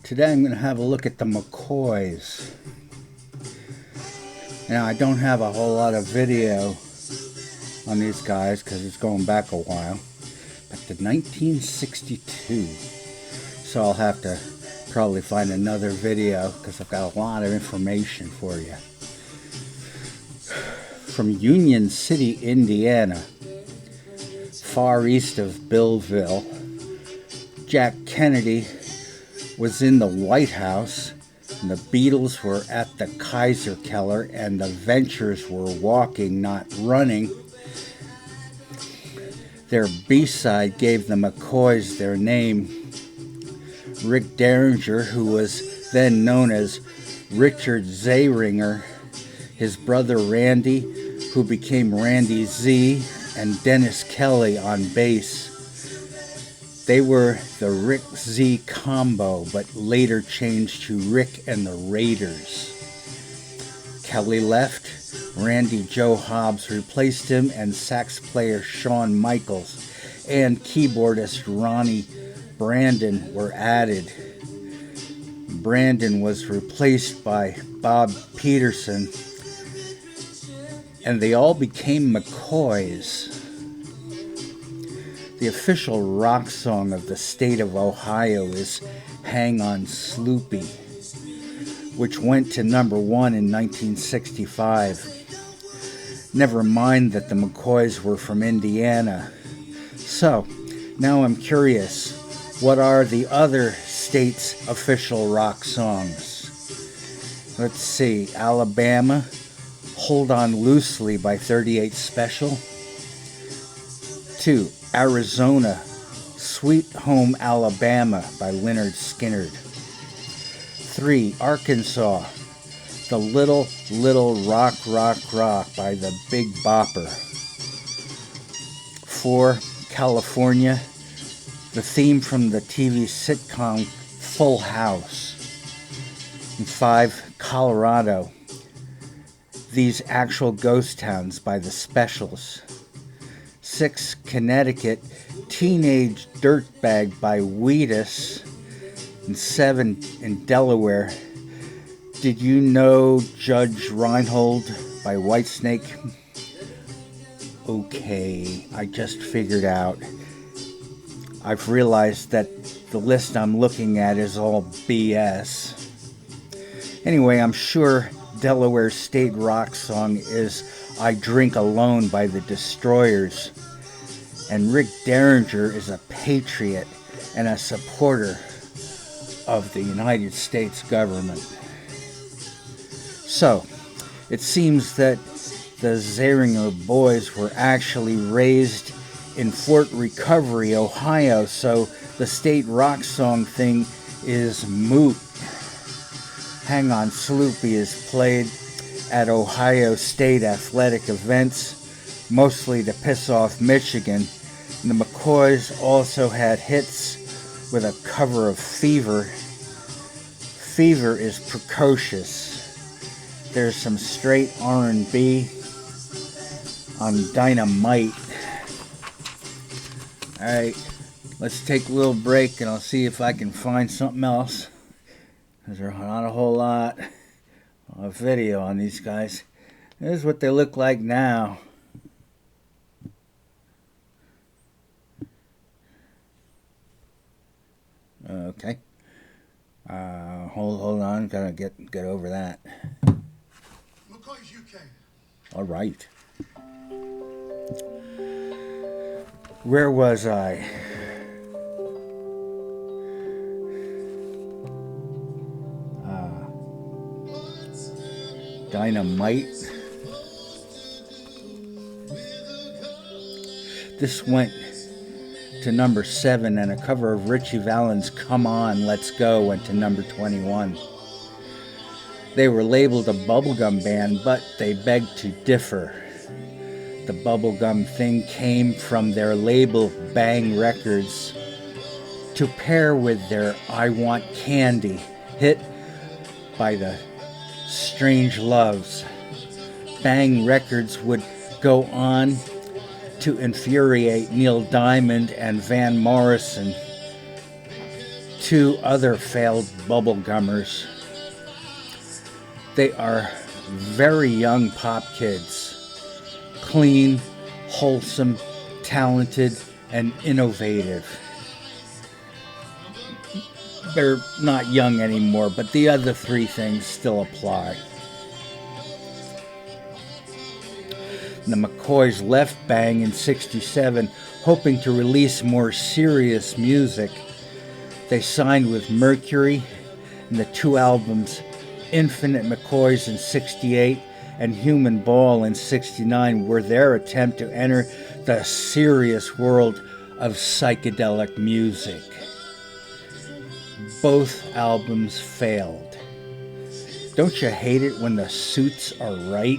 Today I'm going to have a look at the McCOYS. Now I don't have a whole lot of video on these guys because it's going back a while, but the 1962, so I'll have to probably find another video because I've got a lot of information for you. From Union City, Indiana, far east of Billville, Jack Kennedy was in the White House, and the Beatles were at the Kaiser Keller, and the Ventures were walking, not running. Their B-side gave the McCOYS their name. Rick Derringer, who was then known as Richard DERRINGER, his brother Randy, who became Randy Z, and Dennis Kelly on bass. They were the Rick Z combo, but later changed to Rick and the Raiders. Kelly left, Randy Joe Hobbs replaced him, and sax player Shawn Michaels and keyboardist Ronnie Brandon were added. Brandon was replaced by Bob Peterson, and they all became McCOYS. The official rock song of the state of Ohio is Hang On Sloopy, which went to number 1 in 1965. Never mind that the McCOYS were from Indiana. So, now I'm curious, what are the other states' official rock songs? Let's see, Alabama, Hold On Loosely by 38 Special. 2. Arizona, Sweet Home Alabama by Lynyrd Skynyrd. 3. Arkansas, The Little Little Rock Rock Rock by the Big Bopper. 4. California, the theme from the TV sitcom Full House. And 5. Colorado, These Actual Ghost Towns by the Specials. 6. Connecticut, Teenage Dirtbag by Wheatus. And 7. in Delaware, Did You Know Judge Reinhold by Whitesnake? Okay, I just figured out. I've realized that the list I'm looking at is all BS. Anyway, I'm sure Delaware's state rock song is I Drink Alone by the Destroyers. And Rick Derringer is a patriot and a supporter of the United States government. So, it seems that the DERRINGER boys were actually raised in Fort Recovery, Ohio, so the state rock song thing is moot. Hang On Sloopy is played at Ohio State athletic events, mostly to piss off Michigan. And the McCOYS also had hits with a cover of Fever. Fever is precocious. There's some straight R&B on Dynamite. Alright, let's take a little break and I'll see if I can find something else. Because there's not a whole lot of video on these guys. This is what they look like now. Okay. Hold on, gotta get over that. McCOYS UK. All right. Where was I? Dynamite. This went to number 7, and a cover of Richie Valens' Come On, Let's Go went to number 21. They were labeled a bubblegum band, but they begged to differ. The bubblegum thing came from their label Bang Records to pair with their I Want Candy hit by the Strange Loves. Bang Records would go on to infuriate Neil Diamond and Van Morrison two other failed bubblegummers. They are very young pop kids, clean, wholesome, talented, and innovative. They're not young anymore, but the other three things still apply. The McCOYs left Bang in '67, hoping to release more serious music. They signed with Mercury, and the two albums, Infinite McCOYs in '68 and Human Ball in '69, were their attempt to enter the serious world of psychedelic music. Both albums failed. Don't you hate it when the suits are right?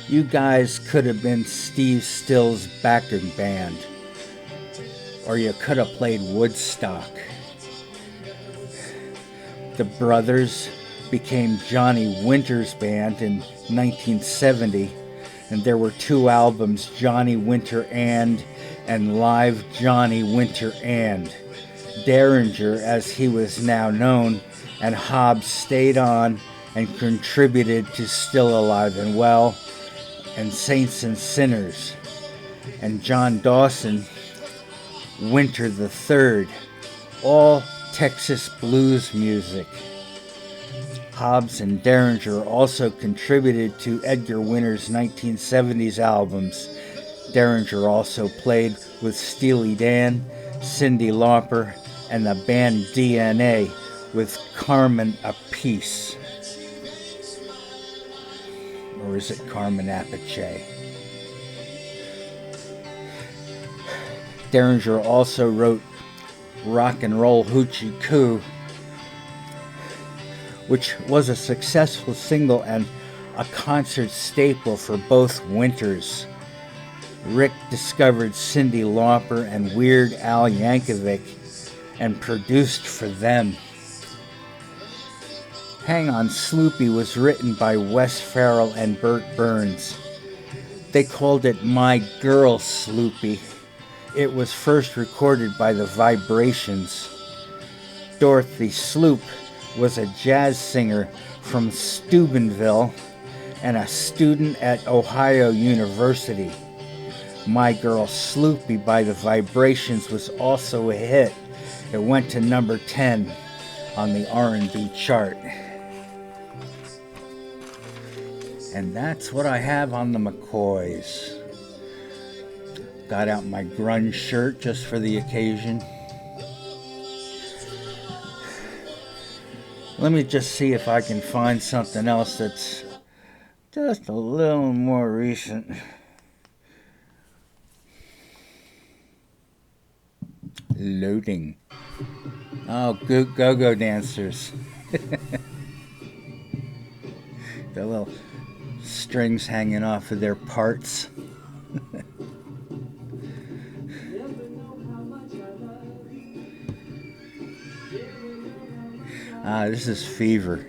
You guys could have been Steve Still's backing band, or you could have played Woodstock. The brothers became Johnny Winter's band in 1970, and there were two albums, Johnny Winter and Live Johnny Winter and. Derringer, as he was now known, and Hobbs stayed on and contributed to Still Alive and Well and Saints and Sinners, and John Dawson, Winter the Third, all Texas blues music. Hobbs and Derringer also contributed to Edgar Winter's 1970s albums. Derringer also played with Steely Dan, Cyndi Lauper, and the band DNA with Carmen Apice. Or is it Carmen Apice? Derringer also wrote Rock and Roll Hoochie Coo, which was a successful single and a concert staple for both Winters. Rick discovered Cyndi Lauper and Weird Al Yankovic and produced for them. Hang On Sloopy was written by Wes Farrell and Burt Burns. They called it My Girl Sloopy. It was first recorded by the Vibrations. Dorothy Sloop was a jazz singer from Steubenville and a student at Ohio University. My Girl Sloopy by the Vibrations was also a hit. It went to number 10 on the R&B chart. And that's what I have on the McCOYs. Got out my grunge shirt just for the occasion. Let me just see if I can find something else that's just a little more recent. Loading. Oh, go-go dancers. The little strings hanging off of their parts. This is Fever.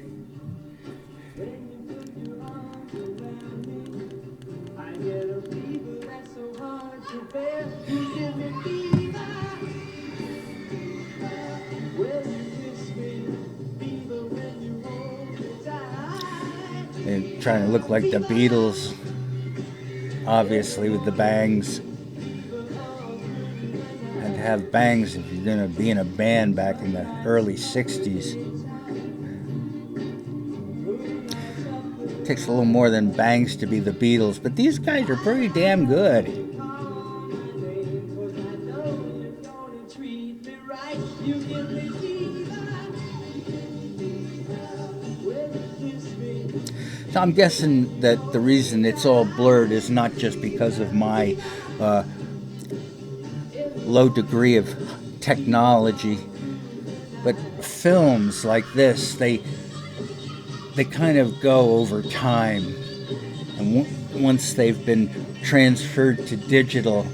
They're trying to look like the Beatles, obviously, with the bangs. Had to have bangs if you're going to be in a band back in the early 60s. Takes a little more than bangs to be the Beatles, but these guys are pretty damn good. So I'm guessing that the reason it's all blurred is not just because of my low degree of technology, but films like this, they kind of go over time, and once they've been transferred to digital,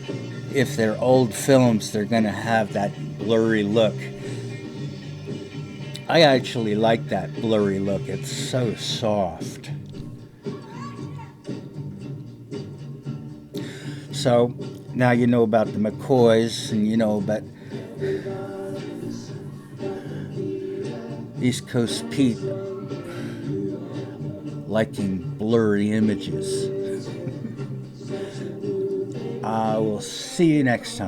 if they're old films, they're going to have that blurry look. I actually like that blurry look. It's so soft. So now you know about the McCOYs, and you know about East Coast Pete liking blurry images. I will see you next time.